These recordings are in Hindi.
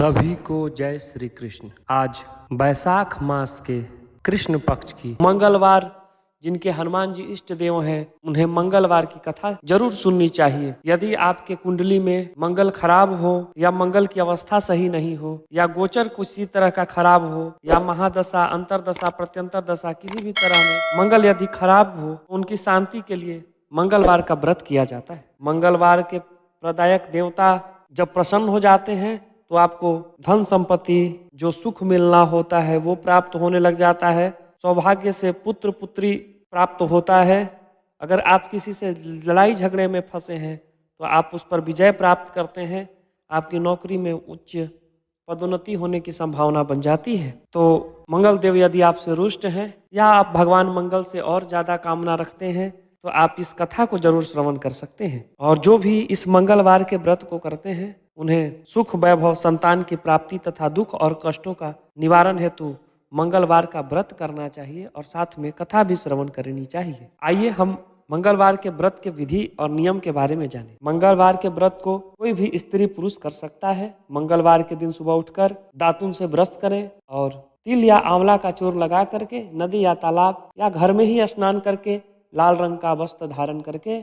सभी को जय श्री कृष्ण। आज बैसाख मास के कृष्ण पक्ष की मंगलवार, जिनके हनुमान जी इष्ट देव हैं, उन्हें मंगलवार की कथा जरूर सुननी चाहिए। यदि आपके कुंडली में मंगल खराब हो या मंगल की अवस्था सही नहीं हो या गोचर किसी तरह का खराब हो या महादशा, अंतरदशा, प्रत्यंतर दशा किसी भी तरह में मंगल यदि खराब हो, उनकी शांति के लिए मंगलवार का व्रत किया जाता है। मंगलवार के प्रदायक देवता जब प्रसन्न हो जाते हैं तो आपको धन संपत्ति, जो सुख मिलना होता है वो प्राप्त होने लग जाता है। सौभाग्य से पुत्र पुत्री प्राप्त होता है। अगर आप किसी से लड़ाई झगड़े में फंसे हैं तो आप उस पर विजय प्राप्त करते हैं। आपकी नौकरी में उच्च पदोन्नति होने की संभावना बन जाती है। तो मंगल देव यदि आपसे रुष्ट हैं या आप भगवान मंगल से और ज़्यादा कामना रखते हैं तो आप इस कथा को जरूर श्रवण कर सकते हैं। और जो भी इस मंगलवार के व्रत को करते हैं उन्हें सुख, वैभव, संतान की प्राप्ति तथा दुख और कष्टों का निवारण हेतु मंगलवार का व्रत करना चाहिए और साथ में कथा भी श्रवण करनी चाहिए। आइए हम मंगलवार के व्रत के विधि और नियम के बारे में जानें। मंगलवार के व्रत को कोई भी स्त्री पुरुष कर सकता है। मंगलवार के दिन सुबह उठकर दातुन से ब्रश करें और तिल या आंवला का चूर्ण लगा करके नदी या तालाब या घर में ही स्नान करके लाल रंग का वस्त्र धारण करके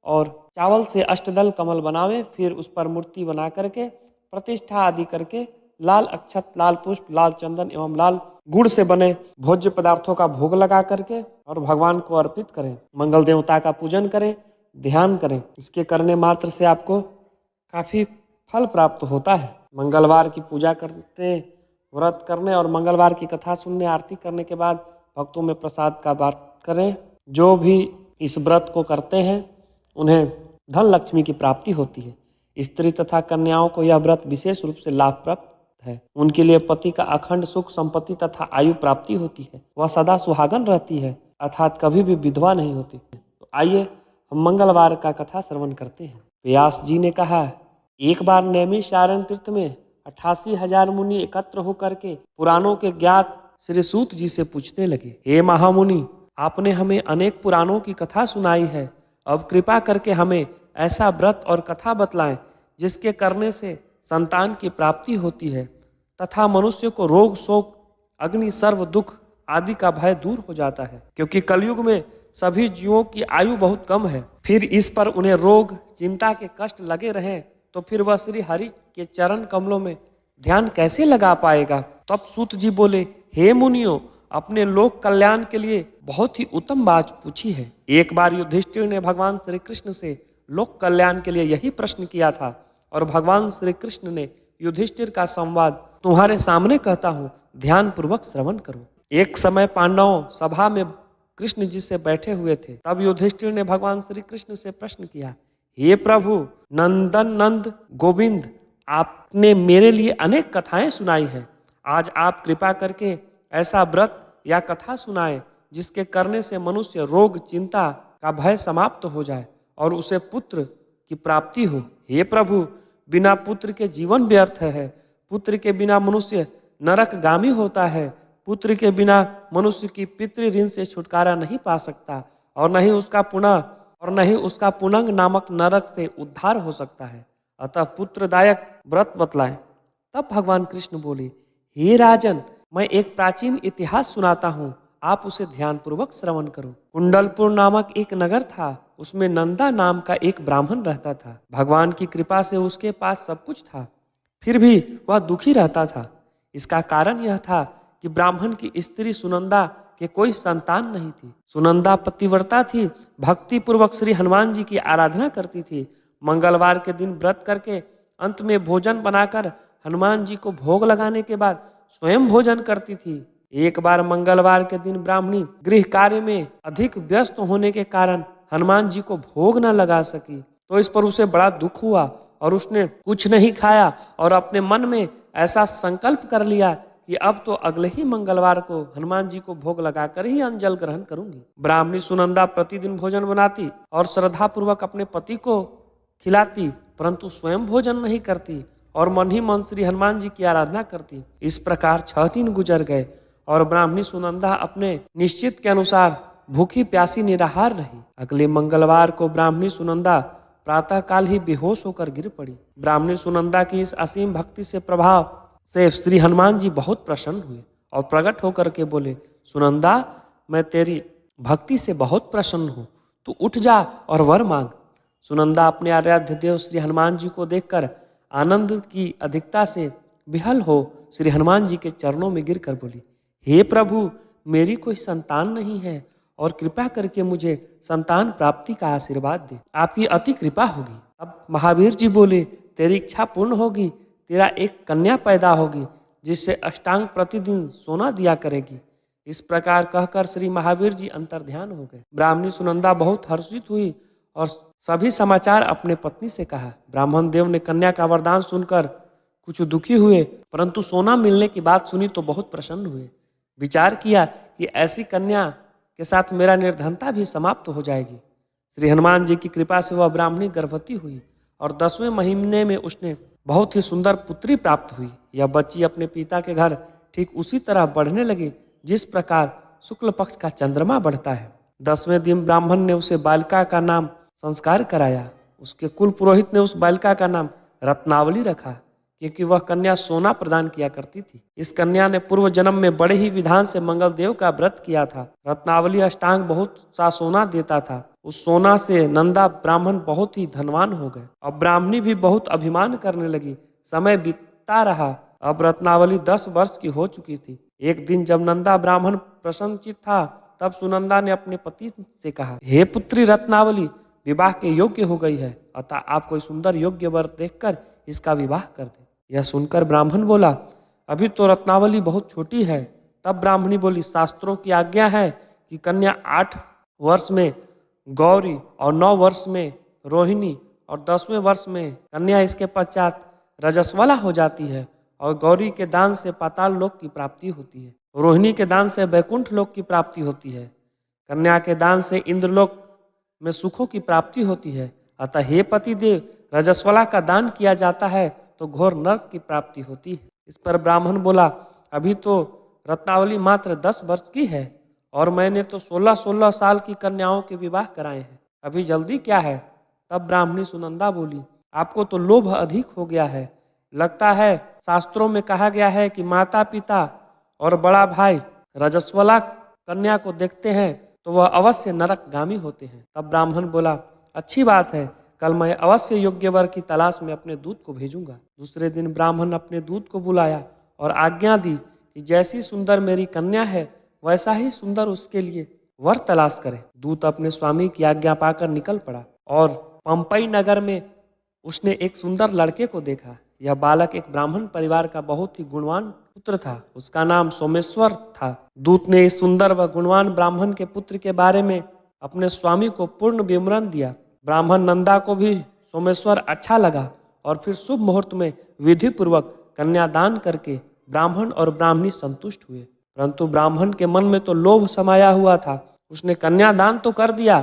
और चावल से अष्टदल कमल बनावे, फिर उस पर मूर्ति बना करके प्रतिष्ठा आदि करके लाल अक्षत, लाल पुष्प, लाल चंदन एवं लाल गुड़ से बने भोज्य पदार्थों का भोग लगा करके और भगवान को अर्पित करें। मंगल देवता का पूजन करें, ध्यान करें। इसके करने मात्र से आपको काफी फल प्राप्त होता है। मंगलवार की पूजा करते, व्रत करने और मंगलवार की कथा सुनने, आरती करने के बाद भक्तों में प्रसाद का बांट करें। जो भी इस व्रत को करते हैं उन्हें धन लक्ष्मी की प्राप्ति होती है। स्त्री तथा कन्याओं को यह व्रत विशेष रूप से लाभप्रद है। उनके लिए पति का अखंड सुख, संपत्ति तथा आयु प्राप्ति होती है। वह सदा सुहागन रहती है, अर्थात कभी भी विधवा नहीं होती। तो आइए हम मंगलवार का कथा श्रवण करते हैं। व्यास जी ने कहा, एक बार नैमिषारण्य तीर्थ में 88,000 मुनि एकत्र होकर के पुराणों के ज्ञात श्री सूत जी से पूछने लगे, हे महामुनि, आपने हमें अनेक पुराणों की कथा सुनाई है। अब कृपा करके हमें ऐसा व्रत और कथा बतलाएं जिसके करने से संतान की प्राप्ति होती है तथा मनुष्य को रोग, शोक, अग्नि, सर्व दुख आदि का भय दूर हो जाता है। क्योंकि कलयुग में सभी जीवों की आयु बहुत कम है। फिर इस पर उन्हें रोग, चिंता के कष्ट लगे रहें तो फिर वह श्री हरि के चरण कमलों में ध्यान कैसे लगा पाएगा। तब सूत जी बोले, हे मुनियों, अपने लोक कल्याण के लिए बहुत ही उत्तम बात पूछी है। एक बार युधिष्ठिर ने भगवान श्री कृष्ण से लोक कल्याण के लिए यही प्रश्न किया था और भगवान श्री कृष्ण ने युधिष्ठिर का संवाद तुम्हारे सामने कहता हूँ, ध्यान पूर्वक श्रवण करो। एक समय पांडवों सभा में कृष्ण जी से बैठे हुए थे। तब युधिष्ठिर ने भगवान श्री कृष्ण से प्रश्न किया, हे प्रभु नंदन नंद गोविंद, आपने मेरे लिए अनेक कथाएं सुनाई है। आज आप कृपा करके ऐसा व्रत या कथा सुनाए जिसके करने से मनुष्य रोग, चिंता का भय समाप्त हो जाए और उसे पुत्र की प्राप्ति हो। हे प्रभु, बिना पुत्र के जीवन व्यर्थ है। पुत्र के बिना मनुष्य नरकगामी होता है। पुत्र के बिना मनुष्य की पितृ ऋण से छुटकारा नहीं पा सकता और न ही उसका पुनंग नामक नरक से उद्धार हो सकता है। अतः पुत्रदायक व्रत बतलाएं। तब भगवान कृष्ण बोले, हे राजन, मैं एक प्राचीन इतिहास सुनाता हूँ, आप उसे ध्यानपूर्वक श्रवण करो। कुंडलपुर नामक एक नगर था। उसमें नंदा नाम का एक ब्राह्मण रहता था। भगवान की कृपा से उसके पास सब कुछ था, फिर भी वह दुखी रहता था। इसका कारण यह था कि ब्राह्मण की स्त्री सुनंदा के कोई संतान नहीं थी। सुनंदा पतिव्रता थी, भक्ति पूर्वक श्री हनुमान जी की आराधना करती थी। मंगलवार के दिन व्रत करके अंत में भोजन बनाकर हनुमान जी को भोग लगाने के बाद स्वयं भोजन करती थी। एक बार मंगलवार के दिन ब्राह्मणी गृह कार्य में अधिक व्यस्त होने के कारण हनुमान जी को भोग न लगा सकी। तो इस पर उसे बड़ा दुख हुआ और उसने कुछ नहीं खाया और अपने मन में ऐसा संकल्प कर लिया कि अब तो अगले ही मंगलवार को हनुमान जी को भोग लगाकर ही अन्न जल ग्रहण करूंगी। ब्राह्मणी सुनंदा प्रतिदिन भोजन बनाती और श्रद्धा पूर्वक अपने पति को खिलाती, परंतु स्वयं भोजन नहीं करती और मन ही मन श्री हनुमान जी की आराधना करती। इस प्रकार 6 दिन गुजर गए और ब्राह्मणी सुनंदा अपने निश्चित के अनुसार भूखी प्यासी निराहार रही। अगले मंगलवार को ब्राह्मणी सुनंदा प्रातःकाल ही बेहोश होकर गिर पड़ी। ब्राह्मणी सुनंदा की इस असीम भक्ति से प्रभाव से श्री हनुमान जी बहुत प्रसन्न हुए और प्रकट होकर के बोले, सुनंदा, मैं तेरी भक्ति से बहुत प्रसन्न हूँ, तू उठ जा और वर मांग। सुनंदा अपने आराध्य देव श्री हनुमान जी को देखकर आनंद की अधिकता से विहल हो श्री हनुमान जी के चरणों में गिरकर बोली, हे प्रभु, मेरी कोई संतान नहीं है और कृपा करके मुझे संतान प्राप्ति का आशीर्वाद दे, आपकी अति कृपा होगी। अब महावीर जी बोले, तेरी इच्छा पूर्ण होगी, तेरा एक कन्या पैदा होगी जिससे अष्टांग प्रतिदिन सोना दिया करेगी। इस प्रकार कहकर श्री महावीर जी अंतर्ध्यान हो गए। ब्राह्मणी सुनंदा बहुत हर्षित हुई और सभी समाचार अपने पत्नी से कहा। ब्राह्मण देव ने कन्या का वरदान सुनकर कुछ दुखी हुए, परंतु सोना मिलने की बात सुनी तो बहुत प्रसन्न हुए। विचार किया कि ऐसी कन्या के साथ मेरा निर्धनता भी समाप्त हो जाएगी। श्री हनुमान जी की कृपा से वह ब्राह्मणी गर्भवती हुई और 10वें महीने में उसने बहुत ही सुंदर पुत्री प्राप्त हुई। यह बच्ची अपने पिता के घर ठीक उसी तरह बढ़ने लगी जिस प्रकार शुक्ल पक्ष का चंद्रमा बढ़ता है। 10वें दिन ब्राह्मण ने उसे बालिका का नाम संस्कार कराया। उसके कुल पुरोहित ने उस बालिका का नाम रत्नावली रखा, क्योंकि वह कन्या सोना प्रदान किया करती थी। इस कन्या ने पूर्व जन्म में बड़े ही विधान से मंगल देव का व्रत किया था। रत्नावली अष्टांग बहुत सा सोना देता था। उस सोना से नंदा ब्राह्मण बहुत ही धनवान हो गए। अब ब्राह्मणी भी बहुत अभिमान करने लगी। समय बीतता रहा। अब रत्नावली 10 वर्ष की हो चुकी थी। एक दिन जब नंदा ब्राह्मण प्रसन्नचित था, तब सुनंदा ने अपने पति से कहा, हे पुत्री रत्नावली, विवाह के योग्य हो गई है, अतः आप कोई सुंदर योग्य वर देखकर इसका विवाह कर दे। यह सुनकर ब्राह्मण बोला, अभी तो रत्नावली बहुत छोटी है। तब ब्राह्मणी बोली, शास्त्रों की आज्ञा है कि कन्या 8 वर्ष में गौरी और 9 वर्ष में रोहिणी और 10वें वर्ष में कन्या इसके पश्चात रजस्वला हो जाती है। और गौरी के दान से पाताल लोक की प्राप्ति होती है, रोहिणी के दान से वैकुंठ लोक की प्राप्ति होती है, कन्या के दान से इंद्रलोक में सुखों की प्राप्ति होती है। अतः हे पतिदेव, रजस्वला का दान किया जाता है तो घोर नरक की प्राप्ति होती है। इस पर ब्राह्मण बोला, अभी तो रत्नावली मात्र 10 वर्ष की है और मैंने तो 16-16 साल की कन्याओं के विवाह कराए हैं, अभी जल्दी क्या है। तब ब्राह्मणी सुनंदा बोली, आपको तो लोभ अधिक हो गया है। लगता है शास्त्रों में कहा गया है कि माता पिता और बड़ा भाई रजस्वला कन्या को देखते हैं तो वह अवश्य नरकगामी होते हैं। तब ब्राह्मण बोला, अच्छी बात है, कल मैं अवश्य योग्य वर की तलाश में अपने दूत को भेजूंगा। दूसरे दिन ब्राह्मण अपने दूत को बुलाया और आज्ञा दी कि जैसी सुंदर मेरी कन्या है वैसा ही सुंदर उसके लिए वर तलाश करे। दूत अपने स्वामी की आज्ञा पाकर निकल पड़ा और पंपई नगर में उसने एक सुंदर लड़के को देखा। यह बालक एक ब्राह्मण परिवार का बहुत ही गुणवान पुत्र था। उसका नाम सोमेश्वर था। दूत ने इस सुंदर व गुणवान ब्राह्मण के पुत्र के बारे में अपने स्वामी को पूर्ण विवरण दिया। ब्राह्मण नंदा को भी सोमेश्वर अच्छा लगा और फिर शुभ मुहूर्त में विधि पूर्वक कन्यादान करके ब्राह्मण और ब्राह्मणी संतुष्ट हुए। परंतु ब्राह्मण के मन में तो लोभ समाया हुआ था। उसने कन्यादान तो कर दिया,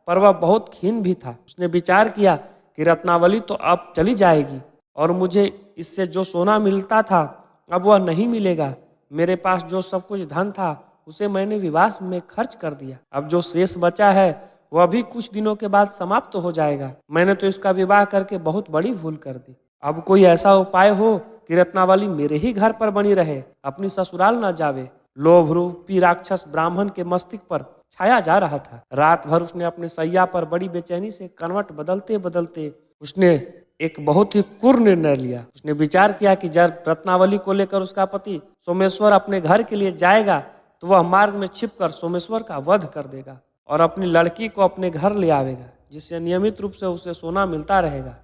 पर वह बहुत खीन भी था। उसने विचार किया कि रत्नावली तो अब चली जाएगी और मुझे इससे जो सोना मिलता था अब वह नहीं मिलेगा। मेरे पास जो सब कुछ धन था उसे मैंने विवाह में खर्च कर दिया। अब जो शेष बचा है वह भी कुछ दिनों के बाद समाप्त हो जाएगा। मैंने तो इसका विवाह करके बहुत बड़ी भूल कर दी। अब कोई ऐसा उपाय हो कि रत्नावली मेरे ही घर पर बनी रहे, अपनी ससुराल न जावे। लोभ रूपी राक्षस ब्राह्मण के मस्तिष्क पर छाया जा रहा था। रात भर उसने अपने सैया पर बड़ी बेचैनी से करवट बदलते बदलते उसने एक बहुत ही क्रूर निर्णय लिया। उसने विचार किया कि जब रत्नावली को लेकर उसका पति सोमेश्वर अपने घर के लिए जाएगा तो वह मार्ग में छिपकर सोमेश्वर का वध कर देगा और अपनी लड़की को अपने घर ले आवेगा, जिससे नियमित रूप से उसे सोना मिलता रहेगा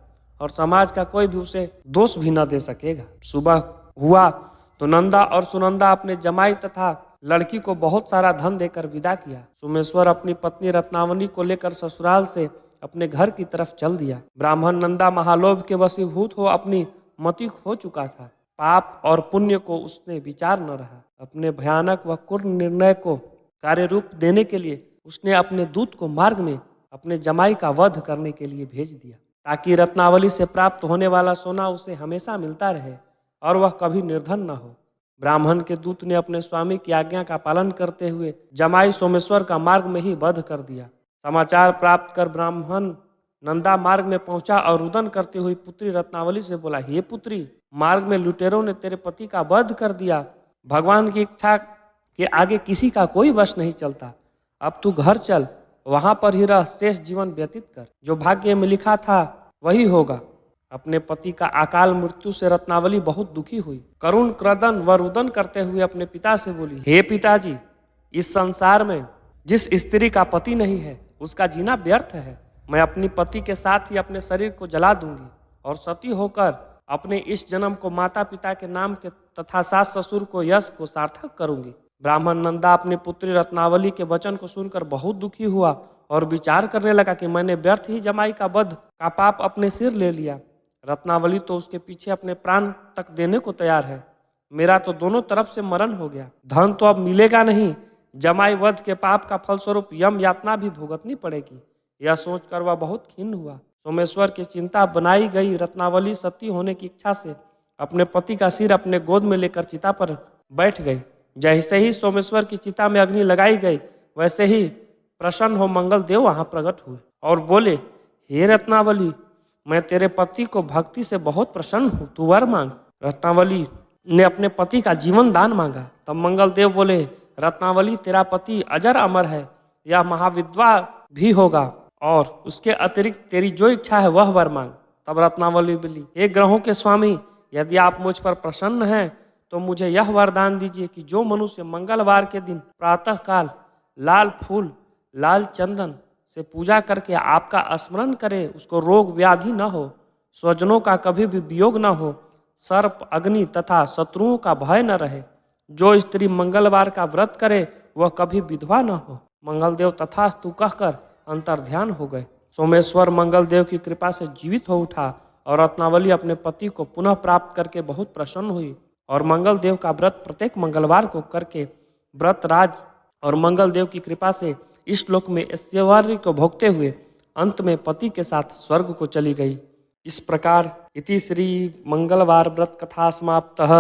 और समाज का कोई भी उसे दोष भी न दे सकेगा। सुबह हुआ तो नंदा और सुनंदा अपने जमाई तथा लड़की को बहुत सारा धन देकर विदा किया। सोमेश्वर अपनी पत्नी रत्नावली को लेकर ससुराल से अपने घर की तरफ चल दिया। ब्राह्मण नंदा महालोभ के वशीभूत हो अपनी मति खो चुका था। पाप और पुण्य को उसने विचार न रहा। अपने भयानक व क्रूर निर्णय को कार्य रूप देने के लिए उसने अपने दूत को मार्ग में अपने जमाई का वध करने के लिए भेज दिया, ताकि रत्नावली से प्राप्त होने वाला सोना उसे हमेशा मिलता रहे और वह कभी निर्धन न हो। ब्राह्मण के दूत ने अपने स्वामी की आज्ञा का पालन करते हुए जमाई सोमेश्वर का मार्ग में ही वध कर दिया। समाचार प्राप्त कर ब्राह्मण नंदा मार्ग में पहुंचा और रुदन करती हुई पुत्री रत्नावली से बोला, हे पुत्री, मार्ग में लुटेरों ने तेरे पति का वध कर दिया। भगवान की इच्छा के आगे किसी का कोई वश नहीं चलता। अब तू घर चल, वहां पर ही रह, शेष जीवन व्यतीत कर। जो भाग्य में लिखा था वही होगा। अपने पति का अकाल मृत्यु से रत्नावली बहुत दुखी हुई। करुण क्रदन व रुदन करते हुए अपने पिता से बोली, हे पिताजी, इस संसार में जिस स्त्री का पति नहीं है उसका जीना व्यर्थ है। मैं अपनी पति के साथ ही अपने शरीर को जला दूंगी और सती होकर अपने इस जन्म को माता पिता के नाम के तथा सास ससुर को यश को सार्थक करूंगी। ब्राह्मण नंदा अपनी पुत्री रत्नावली के वचन को सुनकर बहुत दुखी हुआ और विचार करने लगा कि मैंने व्यर्थ ही जमाई का वध का पाप अपने सिर ले लिया। रत्नावली तो उसके पीछे अपने प्राण तक देने को तैयार है। मेरा तो दोनों तरफ से मरण हो गया। धन तो अब मिलेगा नहीं। जमाई वध के पाप का फलस्वरूप यम यातना भी भुगतनी पड़ेगी। यह सोचकर वह बहुत खिन्न हुआ। सोमेश्वर की चिंता बनाई गई रत्नावली सती होने की इच्छा से अपने पति का सिर अपने गोद में लेकर चिता पर बैठ गई। जैसे ही सोमेश्वर की चिता में अग्नि लगाई गई, वैसे ही प्रसन्न हो मंगल देव वहां प्रकट हुए और बोले, हे रत्नावली, मैं तेरे पति को भक्ति से बहुत प्रसन्न हूँ, तू वर मांग। रत्नावली ने अपने पति का जीवन दान मांगा। तब मंगल देव बोले, रत्नावली, तेरा पति अजर अमर है, यह महाविद्वा भी होगा और उसके अतिरिक्त तेरी जो इच्छा है वह वर मांग। तब रत्नावली बोली, हे ग्रहों के स्वामी, यदि आप मुझ पर प्रसन्न हैं तो मुझे यह वरदान दीजिए कि जो मनुष्य मंगलवार के दिन प्रातः काल लाल फूल लाल चंदन से पूजा करके आपका स्मरण करे, उसको रोग व्याधि न हो, स्वजनों का कभी भी वियोग न हो, सर्प अग्नि तथा शत्रुओं का भय न रहे। जो स्त्री मंगलवार का व्रत करे वह कभी विधवा न हो। मंगलदेव तथास्तु कहकर अंतर्ध्यान हो गए। सोमेश्वर मंगलदेव की कृपा से जीवित हो उठा और रत्नावली अपने पति को पुनः प्राप्त करके बहुत प्रसन्न हुई और मंगलदेव का व्रत प्रत्येक मंगलवार को करके व्रत राज और मंगलदेव की कृपा से इस लोक में ऐश्वर्य को भोगते हुए अंत में पति के साथ स्वर्ग को चली गई। इस प्रकार इति श्री मंगलवार व्रत कथा समाप्तः।